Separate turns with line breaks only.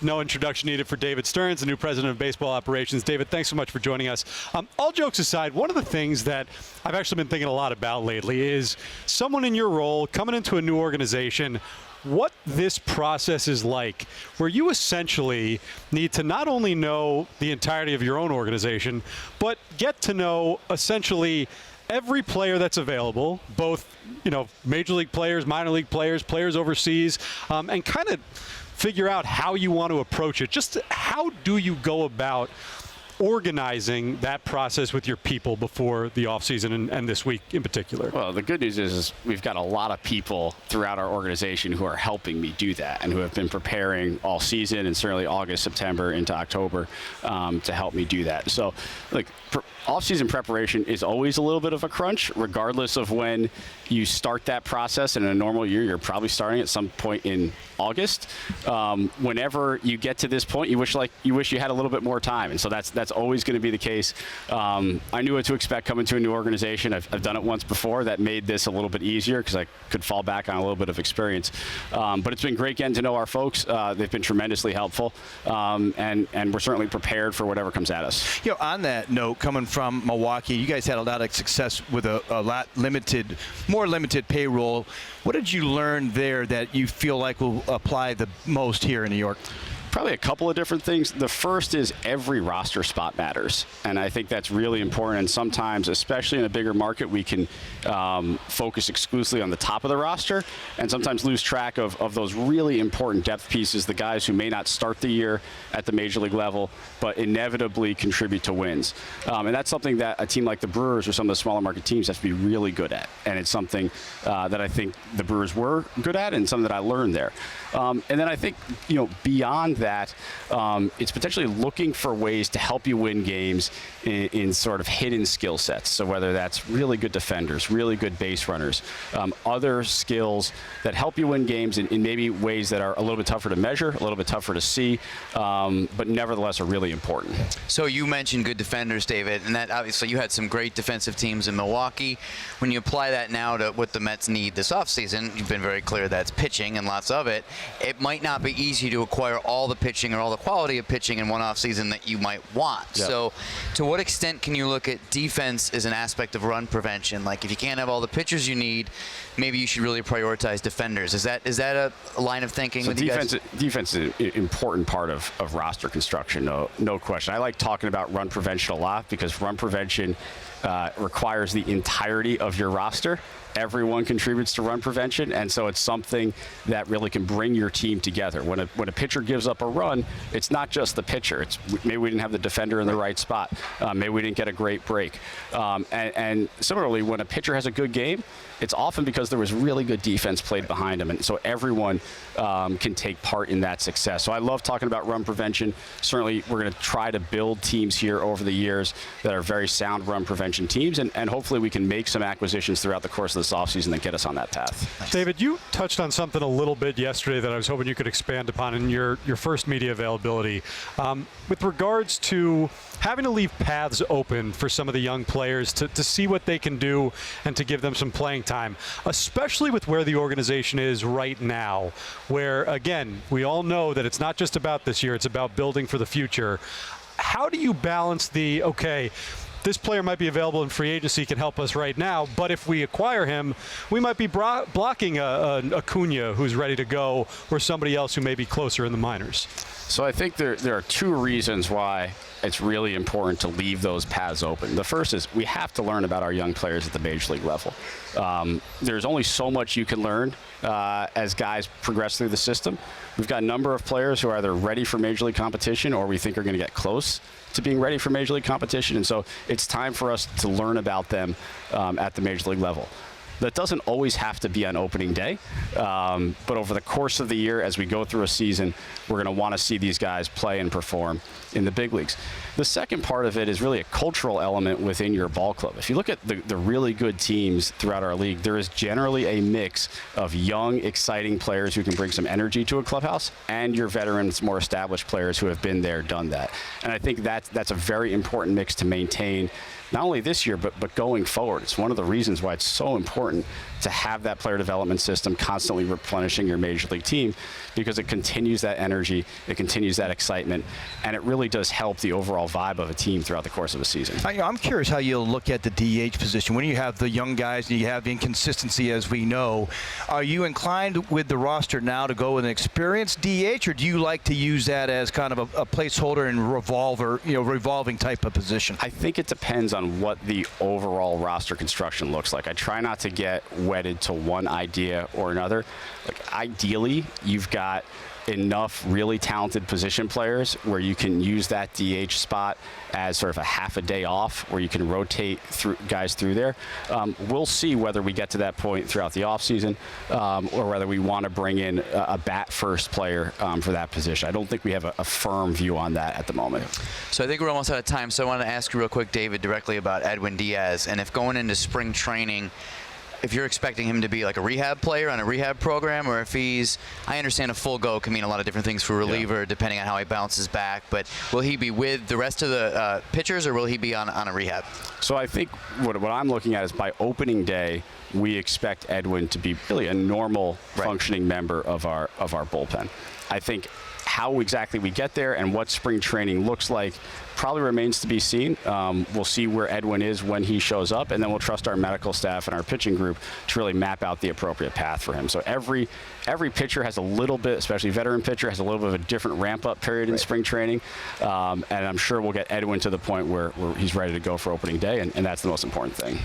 No introduction needed for David Stearns, the new president of Baseball Operations. David, thanks so much for joining us. All jokes aside, one of the things that I've actually been thinking a lot about lately is someone in your role coming into a new organization, what this process is like, where you essentially need to not only know the entirety of your own organization, but get to know essentially every player that's available, both major league players, minor league players, players overseas, and kind of figure out how you want to approach it. Just how do you go about organizing that process with your people before the offseason and this week in particular?
Well, the good news is we've got a lot of people throughout our organization who are helping me do that and who have been preparing all season and certainly August, September into October to help me do that. So, look, off-season preparation is always a little bit of a crunch, regardless of when you start that process. In a normal year, you're probably starting at some point in August. Whenever you get to this point, you wish you had a little bit more time, and so that's always going to be the case. I knew what to expect coming to a new organization. I've done it once before. That made this a little bit easier because I could fall back on a little bit of experience. But it's been great getting to know our folks. They've been tremendously helpful, and we're certainly prepared for whatever comes at us.
On that note, coming from Milwaukee, you guys had a lot of success with a more limited payroll. What did you learn there that you feel like will apply the most here in New York?
Probably a couple of different things. The first is every roster spot matters, and I think that's really important. And sometimes, especially in a bigger market, we can focus exclusively on the top of the roster and sometimes lose track of those really important depth pieces, the guys who may not start the year at the major league level, but inevitably contribute to wins. And that's something that a team like the Brewers or some of the smaller market teams have to be really good at. And it's something that I think the Brewers were good at and something that I learned there. And then I think, beyond that, it's potentially looking for ways to help you win games in sort of hidden skill sets. So whether that's really good defenders, really good base runners, other skills that help you win games in maybe ways that are a little bit tougher to measure, a little bit tougher to see, but nevertheless are really important.
So you mentioned good defenders, David, and that obviously you had some great defensive teams in Milwaukee. When you apply that now to what the Mets need this offseason, you've been very clear that's pitching and lots of it. It might not be easy to acquire all the pitching or all the quality of pitching in one offseason that you might want. Yep. So to what extent can you look at defense as an aspect of run prevention? Like if you can't have all the pitchers you need, maybe you should really prioritize defenders. Is that a line of thinking with you guys?
Defense is an important part of roster construction, no question. I like talking about run prevention a lot because run prevention requires the entirety of your roster. Everyone contributes to run prevention, and so it's something that really can bring your team together. When a pitcher gives up a run, it's not just the pitcher. It's maybe we didn't have the defender in the right spot. Maybe we didn't get a great break. And similarly, when a pitcher has a good game, it's often because there was really good defense played behind him, and so everyone can take part in that success. So I love talking about run prevention. Certainly, we're going to try to build teams here over the years that are very sound run prevention teams, and hopefully we can make some acquisitions throughout the course of this offseason that get us on that path.
David, you touched on something a little bit yesterday that I was hoping you could expand upon in your first media availability. With regards to having to leave paths open for some of the young players to see what they can do and to give them some playing time, especially with where the organization is right now, where, again, we all know that it's not just about this year, it's about building for the future. How do you balance this player might be available in free agency, can help us right now, but if we acquire him, we might be blocking a Acuna who's ready to go or somebody else who may be closer in the minors?
So I think there are two reasons why it's really important to leave those paths open. The first is we have to learn about our young players at the major league level. There's only so much you can learn as guys progress through the system. We've got a number of players who are either ready for major league competition or we think are going to get close to being ready for major league competition, and so it's time for us to learn about them at the major league level. That doesn't always have to be on opening day, but over the course of the year, as we go through a season, we're going to want to see these guys play and perform in the big leagues. The second part of it is really a cultural element within your ball club. If you look at the really good teams throughout our league, there is generally a mix of young, exciting players who can bring some energy to a clubhouse and your veterans, more established players who have been there, done that. And I think that's a very important mix to maintain, not only this year, but going forward. It's one of the reasons why it's so important to have that player development system constantly replenishing your major league team, because it continues that energy, it continues that excitement, and it really does help the overall vibe of a team throughout the course of a season.
I'm curious how you'll look at the DH position. When you have the young guys and you have inconsistency, as we know, are you inclined with the roster now to go with an experienced DH, or do you like to use that as kind of a placeholder and revolving type of position?
I think it depends on what the overall roster construction looks like. I try not to get wedded to one idea or another. Like, ideally, you've got enough really talented position players where you can use that DH spot as sort of a half a day off, where you can rotate guys through there. We'll see whether we get to that point throughout the offseason, or whether we want to bring in a bat first player for that position. I don't think we have a firm view on that at the moment.
So I think we're almost out of time, so I wanted to ask you real quick, David, directly about Edwin Diaz, and if going into spring training, if you're expecting him to be like a rehab player on a rehab program, or if he's, I understand a full go can mean a lot of different things for a reliever, depending on how he bounces back, but will he be with the rest of the pitchers, or will he be on a rehab?
So I think what I'm looking at is, by opening day, we expect Edwin to be really a normal functioning member of our bullpen. I think how exactly we get there and what spring training looks like probably remains to be seen. We'll see where Edwin is when he shows up, and then we'll trust our medical staff and our pitching group to really map out the appropriate path for him. So every pitcher has a little bit, especially veteran pitcher, has a little bit of a different ramp-up period in spring training, and I'm sure we'll get Edwin to the point where he's ready to go for opening day, and that's the most important thing.